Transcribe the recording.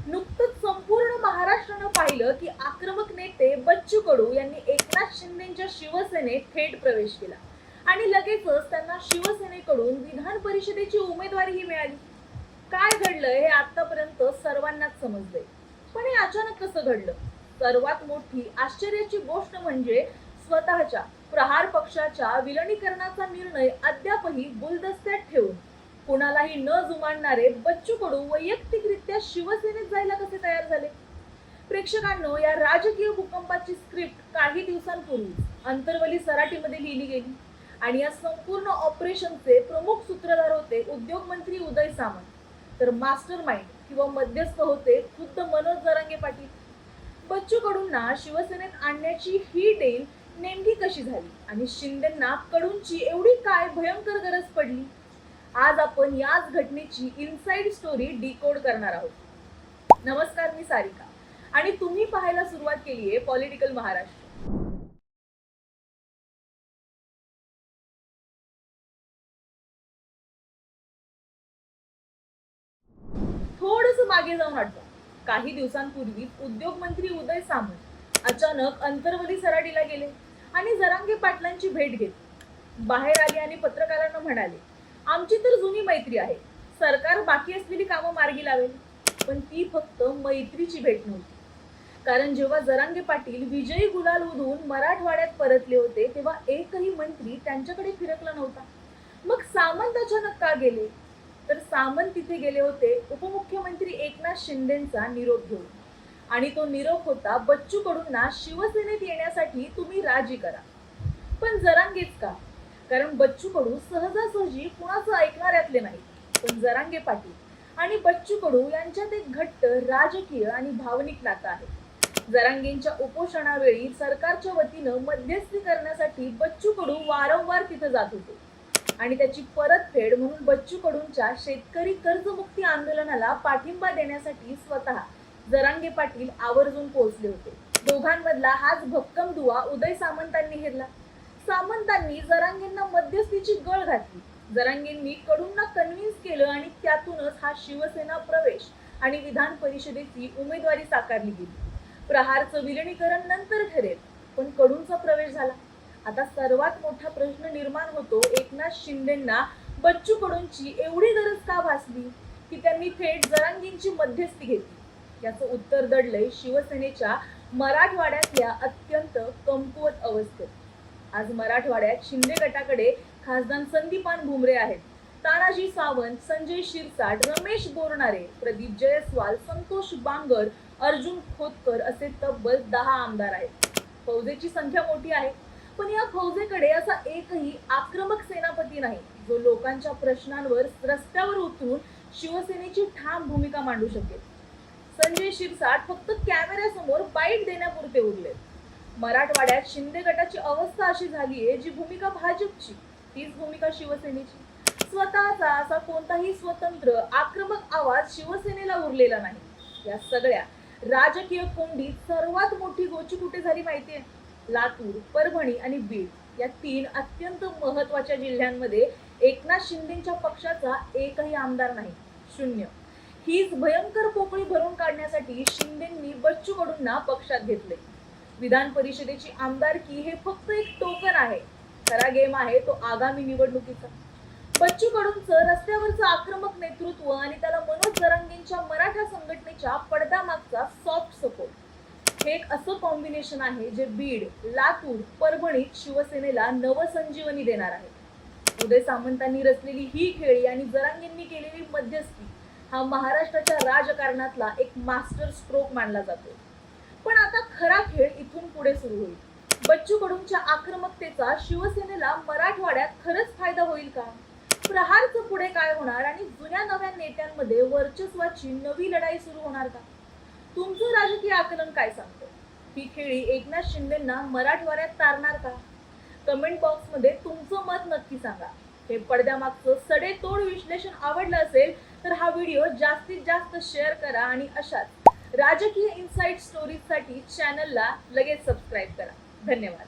नुकतंच संपूर्ण महाराष्ट्रानं पाहिलं की आक्रमक नेते बच्चू कडू यांनी एकनाथ शिंदेच्या शिवसेनेत थेट प्रवेश केला आणि लगेचच त्यांना शिवसेनेकडून विधान परिषदेची उमेदवारीही मिळाली. काय घडलं हे आतापर्यंत सर्वांनाच समजलंय, पण हे अचानक कसं घडलं? सर्वात मोठी आश्चर्याची गोष्ट म्हणजे स्वतःच्या प्रहार पक्षाच्या विलिनीकरणाचा निर्णय अद्यापही गुलदस्त्यात ठेवून कुणालाही न जुमानणारे बच्चू कडू वैयक्तिकरित्या शिवसेनेत जायला कसे तयार झाले? प्रेक्षकांनो, या राजकीय भूकंपाची स्क्रिप्ट काही दिवसांपूर्वी अंतरवली सराटीमध्ये लिहिली गेली आणि या संपूर्ण ऑपरेशनचे प्रमुख सूत्रधार होते उद्योग मंत्री उदय सामंत, तर मास्टर माइंड किंवा मध्यस्थ होते खुद्द मनोज जरांगे पाटील. बच्चू कडूंना शिवसेनेत आणण्याची ही डील नेमकी कशी झाली आणि शिंदेंना कडूंची एवढी काय भयंकर गरज पडली? आज आपण याच घटनेची इनसाइड स्टोरी डिकोड करणार आहोत. नमस्कार, मी सारिका आणि तुम्ही पाहायला सुरुवात केली आहे पॉलिटिकल महाराष्ट्र. थोडंसं मागे जाऊन आठवा. काही दिवसांपूर्वी उद्योग मंत्री उदय सामंत अचानक अंतरवली सराटीला गेले आणि जरांगे पाटलांची भेट घेतली. बाहेर आले आणि पत्रकारांना म्हणाले, आमची तर जुनी मैत्री आहे, सरकार बाकी असलेली कामं मार्गी लावेल. पण ती फक्त मैत्रीची भेट नव्हती, कारण जेव्हा जरांगे पाटील विजयी गुलाल उधळून मराठवाड्यात परतले होते तेव्हा एकही मंत्री त्यांच्याकडे फिरकला नव्हता. मग सामंत अचानक का गेले? तर सामंत तिथे गेले होते उपमुख्यमंत्री एकनाथ शिंदेंचा निरोप घेऊन, आणि तो निरोप होता बच्चू कडूंना शिवसेनेत येण्यासाठी तुम्ही राजी करा. पण जरांगेच का? कारण बच्चू कडू सहजासहजी कुणाचं ऐकणाऱ्यातले नाही. पण जरांगे पाटील आणि बच्चू कडू यांच्यात एक घट्ट राजकीय आणि भावनिक नातं आहे. जरांगेंच्या उपोषणावेळी सरकारच्या वतीनं मध्यस्थी करण्यासाठी बच्चू कडू वारंवार तिथं जात होते आणि त्याची परतफेड म्हणून बच्चू कडूंच्या शेतकरी कर्जमुक्ती आंदोलनाला पाठिंबा देण्यासाठी स्वतः जरांगे पाटील आवर्जून पोहोचले होते. दोघांमधला हाच भक्कम दुवा उदय सामंतांनी घेतला. सामंतांनी जरांगेंना मध्यस्थीची गळ घातली. जरांगेंनी कडूंना कन्व्हिन्स केलं आणि त्यातूनच हा शिवसेना प्रवेश आणि विधान परिषदेची उमेदवारी साकारली गेली. प्रहारचं विलिनीकरण नंतर ठरेल, पण कडूंचा प्रवेश झाला. आता सर्वात मोठा प्रश्न निर्माण होतो, एकनाथ शिंदेंना बच्चू कडूंची एवढी गरज का भासली की त्यांनी थेट जरांगेंची मध्यस्थी घेतली? याचं उत्तर दडलंय शिवसेनेच्या मराठवाड्यातल्या अत्यंत कमकुवत अवस्थेत. आज मराठवाड्यात शिंदे गटाकडे खासदार संदीपान भुमरे आहेत, तानाजी सावंत, संजय शिरसाट, रमेश बोरनारे, प्रदीप जयस्वाल, संतोष बांगर, अर्जुन खोतकर असे तब्बल 10 आमदार आहेत. फौजेची संख्या मोठी आहे, पण या फौजेकडे असा एकही आक्रमक सेनापती नाही जो लोकांच्या प्रश्नांवर रस्त्यावर उतरून शिवसेनेची ठाम भूमिका मांडू शकेल. संजय शिरसाट फक्त कॅमेऱ्यासमोर बाईट देण्यापुरते उरले. मराठवाड्यात शिंदे गटाची अवस्था अशी झालीये, जी भूमिका भाजपची तीच भूमिका शिवसेनेची. स्वतःचा असा कोणताही स्वतंत्र आक्रमक आवाज शिवसेनेला उरलेला नाही. या सगळ्या राजकीय कोंडीत सर्वात मोठी गोची कुठे झाली माहितीये? लातूर, परभणी आणि बीड या 3 अत्यंत महत्वाच्या जिल्ह्यांमध्ये एकनाथ शिंदेच्या पक्षाचा एकही आमदार नाही, 0. हीच भयंकर पोकळी भरून काढण्यासाठी शिंदेंनी बच्चू कडूंना पक्षात घेतले. विधान परिषदेची आमदारकी हे फक्त एक टोकन आहे. खरा गेम आहे तो आगामी निवडणुकीचा. बच्चू कडूंचं रस्त्यावरचं आक्रमक नेतृत्व आणि त्याला मनोज जरांगेंच्या मराठा संघटनेच्या पडद्यामागचा सॉफ्ट सपोर्ट हे एक असं कॉम्बिनेशन आहे जे बीड, लातूर, परभणीत शिवसेनेला नवसंजीवनी देणार आहे. उदय सामंतांनी रचलेली ही खेळी आणि जरांगेंनी केलेली मध्यस्थी हा महाराष्ट्राच्या राजकारणातला एक मास्टर स्ट्रोक मानला जातो. पण आता खरा खेळ इथून पुढे सुरू होईल. बच्चू कडूंच्या आक्रमकतेचा शिवसेनेला मराठवाड्यात खरंच फायदा होईल का? प्रहारचं पुढे काय होणार आणि जुन्या नव्या नेत्यांमध्ये वर्चस्वाची नवी लढाई सुरू होणार का? तुमचं राजकीय आकलन काय सांगतं? ही खेळी एकनाथ शिंदेंना मराठवाड्यात तारणार का? कमेंट बॉक्समध्ये तुमचं मत नक्की सांगा. हे पडद्यामागचं सडेतोड विश्लेषण आवडलं असेल तर हा व्हिडिओ जास्तीत जास्त शेअर करा आणि अशाच राजकीय इनसाइड स्टोरीजसाठी चॅनलला लगेच सबस्क्राईब करा. धन्यवाद.